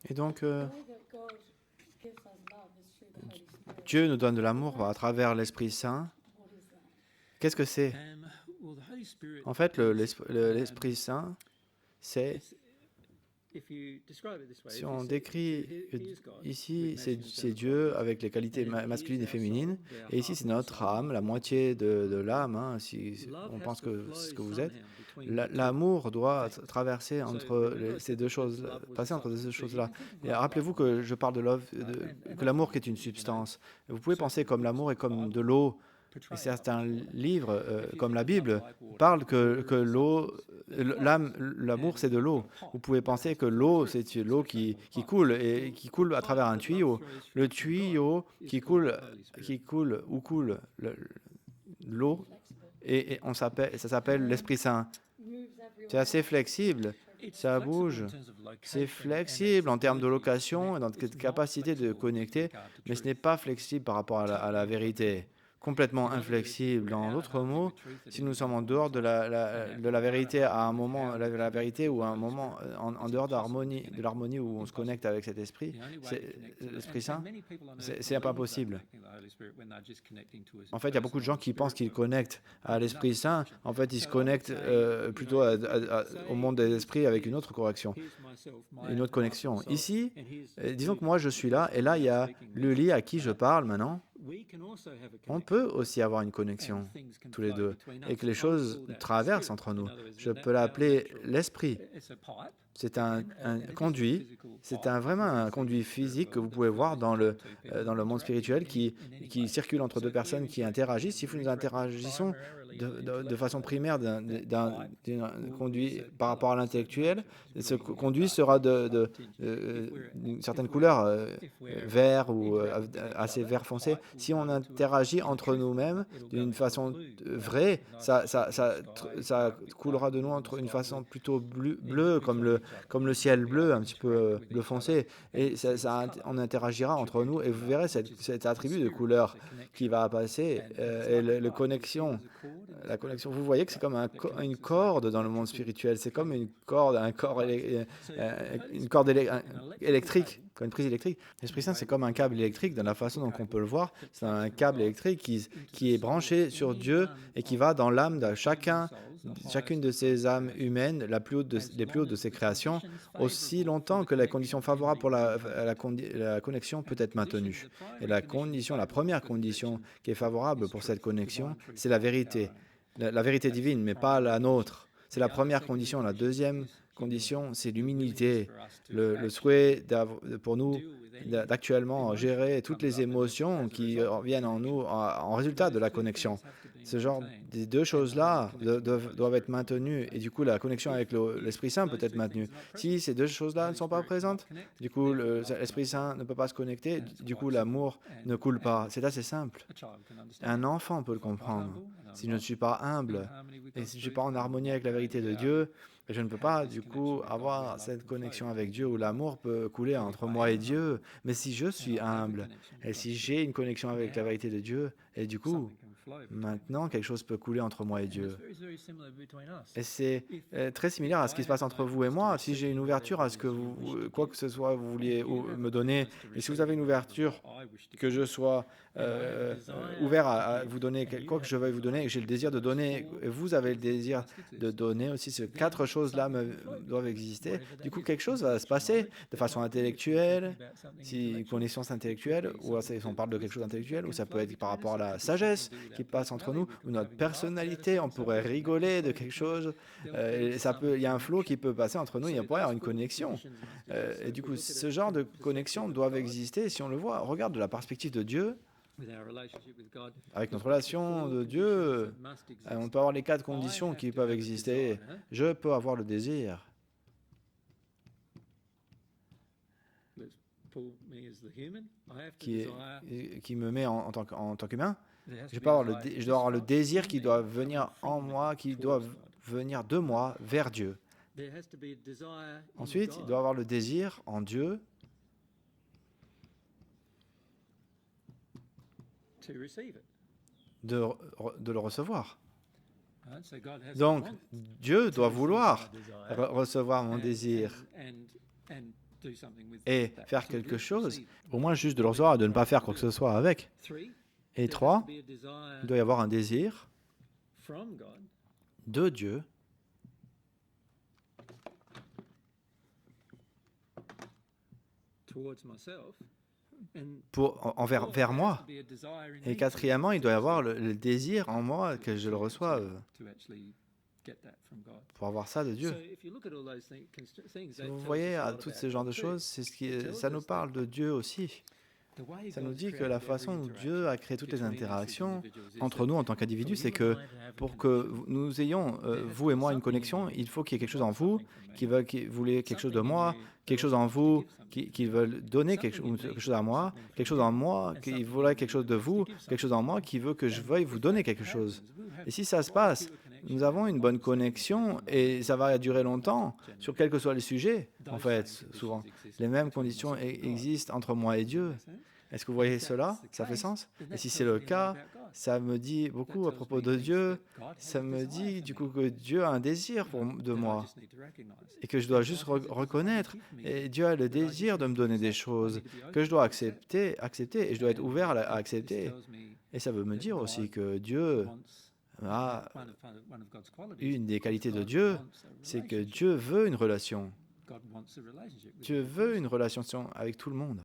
Et donc, Dieu nous donne de l'amour à travers l'Esprit Saint. Qu'est-ce que c'est? En fait, l'Esprit Saint, c'est, si on décrit ici, c'est Dieu avec les qualités masculines et féminines, et ici, c'est notre âme, la moitié de l'âme, hein, si on pense que c'est ce que vous êtes. L'amour doit traverser entre ces deux choses, passer entre ces deux choses-là. Et rappelez-vous que je parle que l'amour qui est une substance. Vous pouvez penser comme l'amour est comme de l'eau. Et certains livres, comme la Bible, parlent que l'eau, l'amour, c'est de l'eau. Vous pouvez penser que l'eau, c'est l'eau qui coule et qui coule à travers un tuyau. Le tuyau qui coule où coule l'eau, et ça s'appelle l'Esprit Saint. C'est assez flexible, ça bouge. C'est flexible en termes de location et dans notre capacité de connecter, mais ce n'est pas flexible par rapport à la vérité. Complètement inflexible. En d'autres mots, si nous sommes en dehors de la vérité à un moment, la vérité ou à un moment en dehors de l'harmonie où on se connecte avec cet esprit, l'Esprit Saint, c'est pas possible. En fait, il y a beaucoup de gens qui pensent qu'ils connectent à l'Esprit Saint. En fait, ils se connectent plutôt au monde des esprits avec une autre correction, une autre connexion. Ici, disons que moi je suis là, et là il y a Luli à qui je parle maintenant. On peut aussi avoir une connexion, tous les deux, et que les choses traversent entre nous. Je peux l'appeler l'esprit. C'est un conduit, vraiment un conduit physique que vous pouvez voir dans le monde spirituel qui circule entre deux personnes qui interagissent. Si nous interagissons de façon primaire d'un conduit par rapport à l'intellectuel, ce conduit sera d'une certaine couleur, vert ou assez vert foncé. Si on interagit entre nous-mêmes d'une façon vraie, ça coulera de nous entre une façon plutôt bleue, comme le ciel bleu, un petit peu bleu foncé, et on interagira entre nous, et vous verrez cet attribut de couleur qui va passer, et la connexion, vous voyez que c'est comme une corde dans le monde spirituel, c'est comme une corde, une corde électrique, comme une prise électrique. L'Esprit Saint, c'est comme un câble électrique, dans la façon dont on peut le voir, c'est un câble électrique qui est branché sur Dieu et qui va dans l'âme de chacune de ces âmes humaines, les plus hautes de ces créations, aussi longtemps que la condition favorable pour la connexion peut être maintenue. Et la première condition qui est favorable pour cette connexion, c'est la vérité. La vérité divine, mais pas la nôtre. C'est la première condition. La deuxième condition, c'est l'humilité, le souhait pour nous d'actuellement gérer toutes les émotions qui viennent en nous en résultat de la connexion. Ce genre des deux choses-là doivent être maintenues, et du coup la connexion avec l'Esprit Saint peut être maintenue. Si ces deux choses-là ne sont pas présentes, du coup l'Esprit Saint ne peut pas se connecter, du coup l'amour ne coule pas. C'est assez simple. Un enfant peut le comprendre. Si je ne suis pas humble et si je ne suis pas en harmonie avec la vérité de Dieu, je ne peux pas du coup avoir cette connexion avec Dieu où l'amour peut couler entre moi et Dieu. Mais si je suis humble et si j'ai une connexion avec la vérité de Dieu, et du coup, maintenant quelque chose peut couler entre moi et Dieu. Et c'est très similaire à ce qui se passe entre vous et moi. Si j'ai une ouverture à ce que quoi que ce soit vous vouliez me donner, et si vous avez une ouverture que je sois ouvert à vous donner quoi que je veuille vous donner, et que j'ai le désir de donner, et vous avez le désir de donner aussi, ces quatre choses-là doivent exister. Du coup, quelque chose va se passer de façon intellectuelle, si une connaissance intellectuelle, ou si on parle de quelque chose d'intellectuel, ou ça peut être par rapport à la sagesse qui passe entre nous, ou notre personnalité, on pourrait rigoler de quelque chose, il y a un flow qui peut passer entre nous, il pourrait y avoir une connexion. Et du coup, ce genre de connexion doivent exister, si on le voit, regarde de la perspective de Dieu. Avec notre relation de Dieu, on peut avoir les quatre conditions qui peuvent exister. Je peux avoir le désir. Qui me met en tant qu'humain. Je dois avoir le désir qui doit venir en moi, qui doit venir de moi vers Dieu. Ensuite, il doit avoir le désir en Dieu de le recevoir. Donc, Dieu doit vouloir recevoir mon désir. et faire quelque chose, au moins juste de le recevoir et de ne pas faire quoi que ce soit avec. Et 3, il doit y avoir un désir de Dieu vers moi. Et 4e, il doit y avoir le désir en moi que je le reçoive pour avoir ça de Dieu. Si vous voyez à tous ces genres de choses, ça nous parle de Dieu aussi. Ça nous dit que la façon dont Dieu a créé toutes les interactions entre nous en tant qu'individus, c'est que pour que nous ayons, vous et moi, une connexion, il faut qu'il y ait quelque chose en vous qui voulait quelque chose de moi, quelque chose en vous qui veut donner quelque chose à moi, quelque chose en moi qui voudrait quelque chose de vous, quelque chose en moi qui veut que je veuille vous donner quelque chose. Et si ça se passe, nous avons une bonne connexion et ça va durer longtemps, sur quel que soit le sujet, en fait, souvent. Les mêmes conditions existent entre moi et Dieu. Est-ce que vous voyez cela? Ça fait sens? Et si c'est le cas, ça me dit beaucoup à propos de Dieu. Ça me dit du coup que Dieu a un désir de moi et que je dois juste reconnaître. Et Dieu a le désir de me donner des choses que je dois accepter et je dois être ouvert à accepter. Et ça veut me dire aussi que Dieu a une des qualités de Dieu, c'est que Dieu veut une relation. Dieu veut une relation avec tout le monde.